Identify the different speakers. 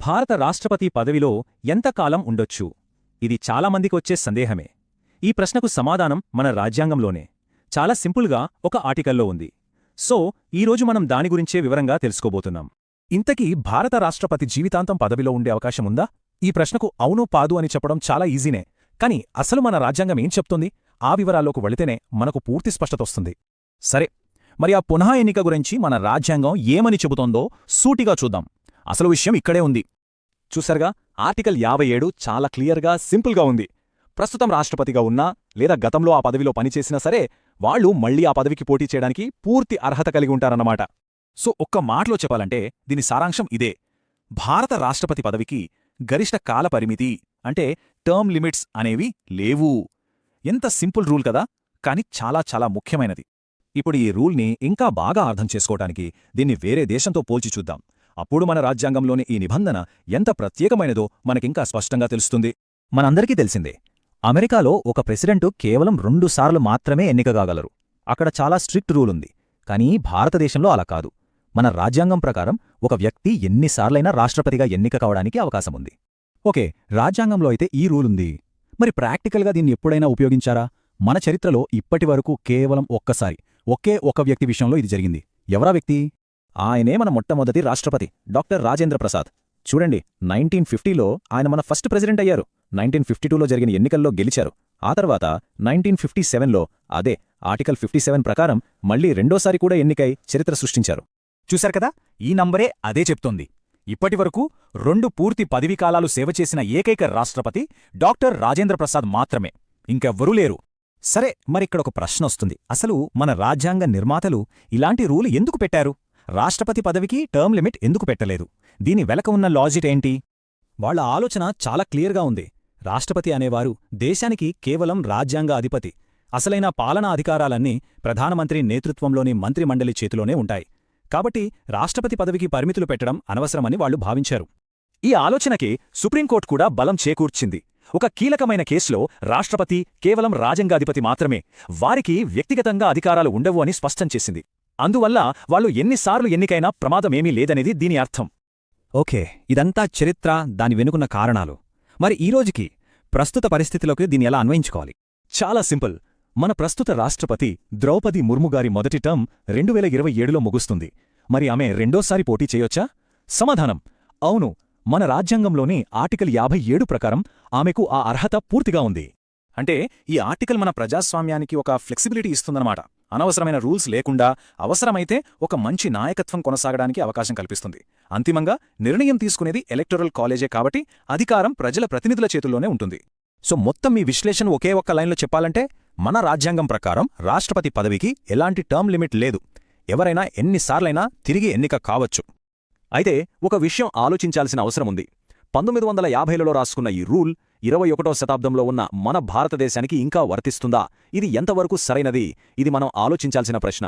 Speaker 1: భారత రాష్ట్రపతి పదవిలో ఎంతకాలం ఉండొచ్చు? ఇది చాలామందికొచ్చే సందేహమే. ఈ ప్రశ్నకు సమాధానం మన రాజ్యాంగంలోనే చాలా సింపుల్గా ఒక ఆర్టికల్లో ఉంది. సో ఈరోజు మనం దాని గురించే వివరంగా తెలుసుకోబోతున్నాం.
Speaker 2: ఇంతకీ భారత రాష్ట్రపతి జీవితాంతం పదవిలో ఉండే అవకాశముందా? ఈ ప్రశ్నకు అవును పాదు అని చెప్పడం చాలా ఈజీనే. కాని అసలు మన రాజ్యాంగం ఏం చెప్తుంది? ఆ వివరాల్లోకి వెళితేనే మనకు పూర్తి స్పష్టతొస్తుంది. సరే, మరి ఆ పునః ఎన్నిక గురించి మన రాజ్యాంగం ఏమని చెబుతోందో సూటిగా చూద్దాం. అసలు విషయం ఇక్కడే ఉంది.
Speaker 1: చూసారుగా, ఆర్టికల్ 57 చాలా క్లియర్గా సింపుల్గా ఉంది. ప్రస్తుతం రాష్ట్రపతిగా ఉన్నా లేదా గతంలో ఆ పదవిలో పనిచేసినా సరే వాళ్లు మళ్లీ ఆ పదవికి పోటీ చేయడానికి పూర్తి అర్హత కలిగి ఉంటారన్నమాట.
Speaker 2: సో ఒక్క మాటలో చెప్పాలంటే దీని సారాంశం ఇదే: భారత రాష్ట్రపతి పదవికి గరిష్ట కాల పరిమితి అంటే టర్మ్ లిమిట్స్ అనేవి లేవు. ఎంత సింపుల్ రూల్ కదా, కాని చాలా చాలా ముఖ్యమైనది. ఇప్పుడు ఈ రూల్ని ఇంకా బాగా అర్థం చేసుకోవటానికి దీన్ని వేరే దేశంతో పోల్చి చూద్దాం. అప్పుడు మన రాజ్యాంగంలోని ఈ నిబంధన ఎంత ప్రత్యేకమైనదో మనకింకా స్పష్టంగా తెలుస్తుంది. మనందరికీ తెలిసిందే, అమెరికాలో ఒక ప్రెసిడెంటు కేవలం 2 సార్లు మాత్రమే ఎన్నికగాగలరు. అక్కడ చాలా స్ట్రిక్ట్ రూల్ ఉంది. కానీ భారతదేశంలో అలా కాదు. మన రాజ్యాంగం ప్రకారం ఒక వ్యక్తి ఎన్నిసార్లైనా రాష్ట్రపతిగా ఎన్నిక కావడానికి అవకాశముంది. ఓకే, రాజ్యాంగంలో అయితే ఈ రూలుంది. మరి ప్రాక్టికల్గా దీన్ని ఎప్పుడైనా ఉపయోగించారా? మన చరిత్రలో ఇప్పటివరకు కేవలం ఒక్కసారి ఒకే ఒక వ్యక్తి విషయంలో ఇది జరిగింది. ఎవరా వ్యక్తి? ఆయనే మన మొట్టమొదటి రాష్ట్రపతి డాక్టర్ రాజేంద్ర ప్రసాద్. చూడండి, 1950లో ఆయన మన ఫస్ట్ ప్రెసిడెంట్ అయ్యారు. 1952లో జరిగిన ఎన్నికల్లో గెలిచారు. ఆ తర్వాత 1957లో అదే ఆర్టికల్ 57 ప్రకారం మళ్లీ రెండోసారి కూడా ఎన్నికై చరిత్ర సృష్టించారు. చూశారు కదా, ఈ నంబరే అదే చెప్తోంది. ఇప్పటివరకు 2 పూర్తి పదవీకాలాలు సేవ చేసిన ఏకైక రాష్ట్రపతి డాక్టర్ రాజేంద్ర ప్రసాద్ మాత్రమే. ఇంకెవ్వరూ లేరు. సరే, మరిక్కడొక ప్రశ్న వస్తుంది. అసలు మన రాజ్యాంగ నిర్మాతలు ఇలాంటి రూలు ఎందుకు పెట్టారు? రాష్ట్రపతి పదవికి టర్మ్ లిమిట్ ఎందుకు పెట్టలేదు? దీని వెనక ఉన్న లాజిక్ ఏంటి? వాళ్ల ఆలోచన చాలా క్లియర్గా ఉంది. రాష్ట్రపతి అనేవారు దేశానికి కేవలం రాజ్యాంగ అధిపతి. అసలైన పాలనా అధికారాలన్నీ ప్రధానమంత్రి నేతృత్వంలోని మంత్రిమండలి చేతిలోనే ఉంటాయి. కాబట్టి రాష్ట్రపతి పదవికి పరిమితులు పెట్టడం అనవసరమని వాళ్లు భావించారు. ఈ ఆలోచనకి సుప్రీంకోర్టు కూడా బలం చేకూర్చింది. ఒక కీలకమైన కేసులో రాష్ట్రపతి కేవలం రాజ్యాంగాధిపతి మాత్రమే, వారికి వ్యక్తిగతంగా అధికారాలు ఉండవు అని స్పష్టం చేసింది. అందువల్ల వాళ్లు ఎన్నిసార్లు ఎన్నికైనా ప్రమాదమేమీ లేదనేది దీని అర్థం. ఓకే, ఇదంతా చరిత్ర, దాని వెనుకున్న కారణాలు. మరి ఈరోజుకి ప్రస్తుత పరిస్థితిలోకి దీన్ని ఎలా అన్వయించుకోవాలి? చాలా సింపుల్. మన ప్రస్తుత రాష్ట్రపతి ద్రౌపది ముర్ముగారి మొదటి టర్మ్ 2027లో ముగుస్తుంది. మరి ఆమె రెండోసారి పోటీ చేయొచ్చా? సమాధానం అవును. మన రాజ్యాంగంలోని ఆర్టికల్ 57 ప్రకారం ఆమెకు ఆ అర్హత పూర్తిగా ఉంది. అంటే ఈ ఆర్టికల్ మన ప్రజాస్వామ్యానికి ఒక ఫ్లెక్సిబిలిటీ ఇస్తుందన్నమాట. అనవసరమైన రూల్స్ లేకుండా అవసరమైతే ఒక మంచి నాయకత్వం కొనసాగడానికి అవకాశం కల్పిస్తుంది. అంతిమంగా నిర్ణయం తీసుకునేది ఎలక్టోరల్ కాలేజే కాబట్టి అధికారం ప్రజల ప్రతినిధుల చేతుల్లోనే ఉంటుంది. సో మొత్తం ఈ విశ్లేషణ ఒకే ఒక్క లైన్లో చెప్పాలంటే, మన రాజ్యాంగం ప్రకారం రాష్ట్రపతి పదవికి ఎలాంటి టర్మ్ లిమిట్ లేదు. ఎవరైనా ఎన్నిసార్లైనా తిరిగి ఎన్నిక కావచ్చు. అయితే ఒక విషయం ఆలోచించాల్సిన అవసరముంది. 1950లలో రాసుకున్న ఈ రూల్ 21వ శతాబ్దంలో ఉన్న మన భారతదేశానికి ఇంకా వర్తిస్తుందా? ఇది ఎంతవరకు సరైనది? ఇది మనం ఆలోచించాల్సిన ప్రశ్న.